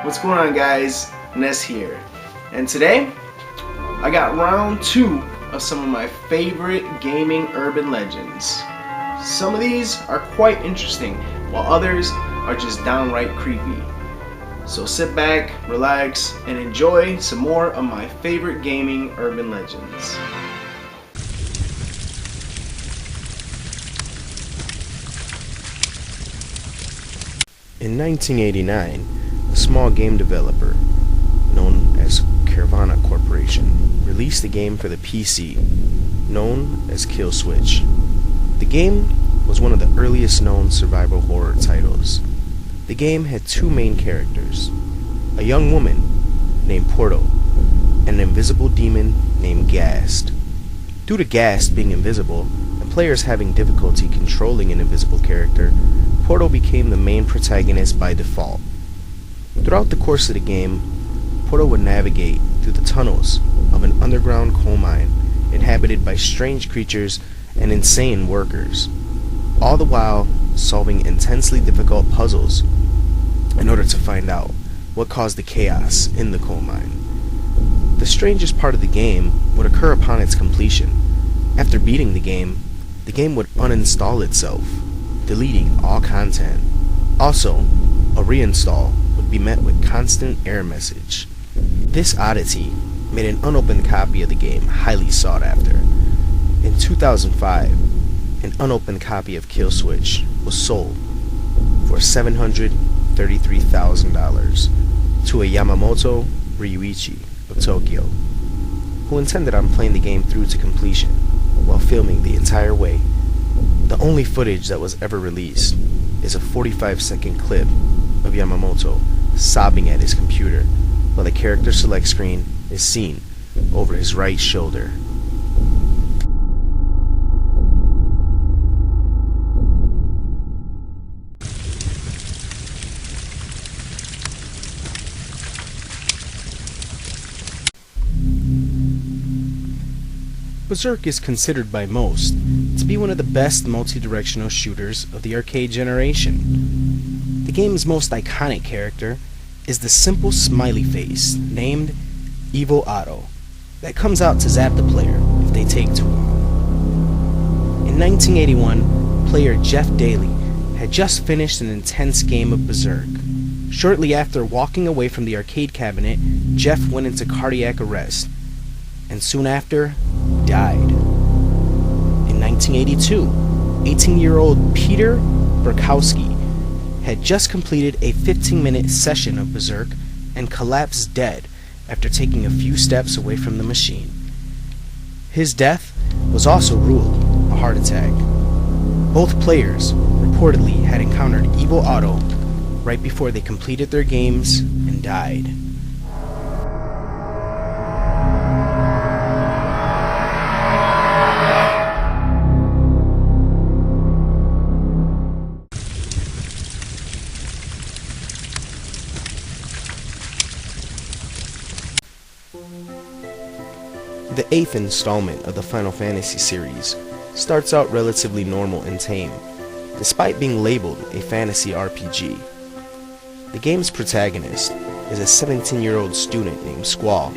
What's going on, guys? Ness here, and today I got round 2 of some of my favorite gaming urban legends. Some of these are quite interesting, while others are just downright creepy. So sit back, relax, and enjoy some more of my favorite gaming urban legends. In 1989, a small game developer known as Carvana Corporation released a game for the PC known as Kill Switch. The game was one of the earliest known survival horror titles. The game had 2 main characters, a young woman named Porto and an invisible demon named Ghast. Due to Ghast being invisible and players having difficulty controlling an invisible character, Porto became the main protagonist by default. Throughout the course of the game, Porto would navigate through the tunnels of an underground coal mine inhabited by strange creatures and insane workers, all the while solving intensely difficult puzzles in order to find out what caused the chaos in the coal mine. The strangest part of the game would occur upon its completion. After beating the game would uninstall itself, deleting all content. Also, a reinstall would be met with constant error message. This oddity made an unopened copy of the game highly sought after. In 2005, an unopened copy of Kill Switch was sold for $733,000 to a Yamamoto Ryuichi of Tokyo, who intended on playing the game through to completion while filming the entire way. The only footage that was ever released is a 45-second clip of Yamamoto sobbing at his computer while the character select screen is seen over his right shoulder. Berserk is considered by most to be one of the best multi-directional shooters of the arcade generation. The game's most iconic character is the simple smiley face named Evil Otto that comes out to zap the player if they take too long. In 1981, player Jeff Daly had just finished an intense game of Berserk. Shortly after walking away from the arcade cabinet, Jeff went into cardiac arrest, and soon after, died. In 1982, 18-year-old Peter Burkowski had just completed a 15-minute session of Berserk and collapsed dead after taking a few steps away from the machine. His death was also ruled a heart attack. Both players reportedly had encountered Evil Otto right before they completed their games and died. The 8th installment of the Final Fantasy series starts out relatively normal and tame, despite being labeled a fantasy RPG. The game's protagonist is a 17-year-old student named Squall.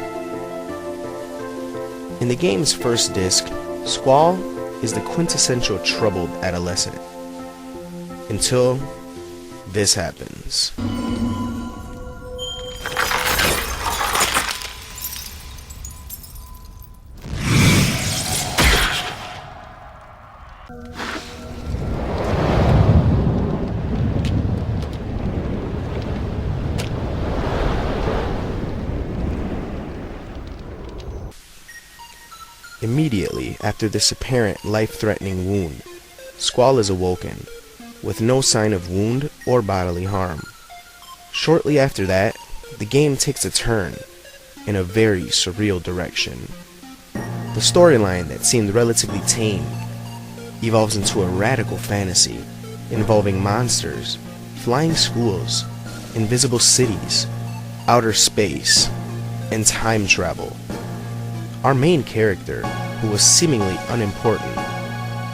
In the game's first disc, Squall is the quintessential troubled adolescent. Until this happens. Immediately after this apparent life-threatening wound, Squall is awoken, with no sign of wound or bodily harm. Shortly after that, the game takes a turn, in a very surreal direction. The storyline that seemed relatively tame evolves into a radical fantasy involving monsters, flying schools, invisible cities, outer space, and time travel. Our main character, who was seemingly unimportant,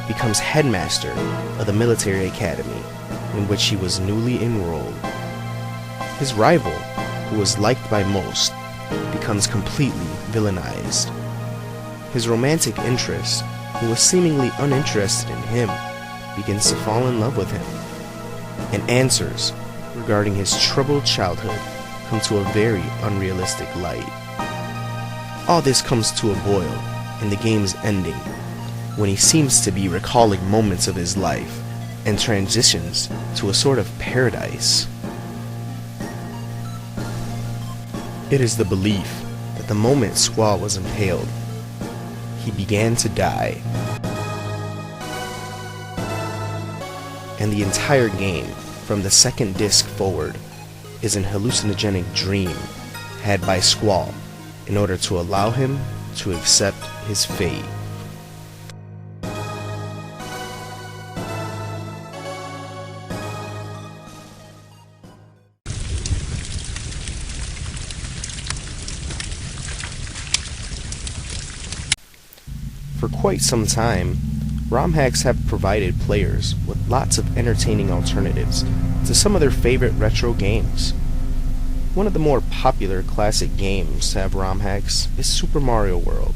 becomes headmaster of the military academy in which he was newly enrolled. His rival, who was liked by most, becomes completely villainized. His romantic interest, who was seemingly uninterested in him, begins to fall in love with him, and answers regarding his troubled childhood come to a very unrealistic light. All this comes to a boil in the game's ending, when he seems to be recalling moments of his life and transitions to a sort of paradise. It is the belief that the moment Squall was impaled, he began to die. And the entire game, from the second disc forward, is an hallucinogenic dream had by Squall in order to allow him to accept his fate. For quite some time, ROM hacks have provided players with lots of entertaining alternatives to some of their favorite retro games. One of the more popular classic games to have ROM hacks is Super Mario World.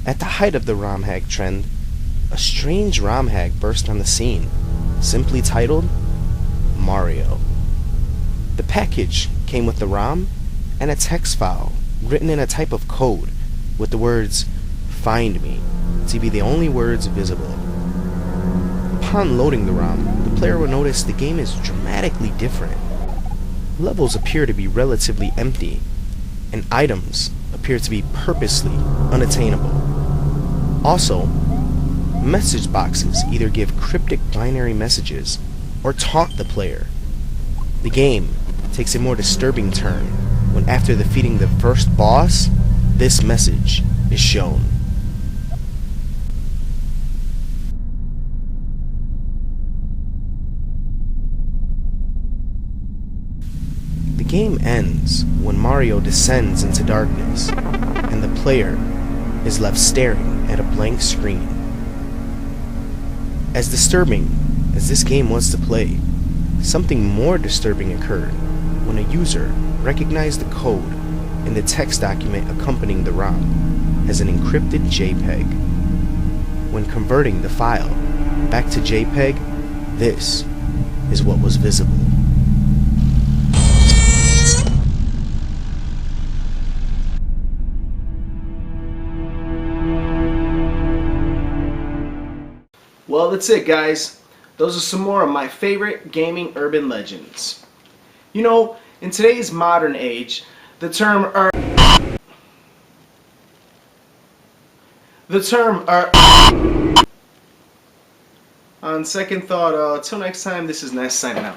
At the height of the ROM hack trend, a strange ROM hack burst on the scene, simply titled Mario. The package came with the ROM and a text file written in a type of code with the words "Find me" to be the only words visible. Upon loading the ROM, the player will notice the game is dramatically different. Levels appear to be relatively empty, and items appear to be purposely unattainable. Also, message boxes either give cryptic binary messages or taunt the player. The game takes a more disturbing turn when, after defeating the first boss, this message is shown. The game ends when Mario descends into darkness, and the player is left staring at a blank screen. As disturbing as this game was to play, something more disturbing occurred when a user recognized the code in the text document accompanying the ROM as an encrypted JPEG. When converting the file back to JPEG, this is what was visible. Well, that's it, guys. Those are some more of my favorite gaming urban legends. You know, in today's modern age, the term on second thought, till next time, this is Ness signing out.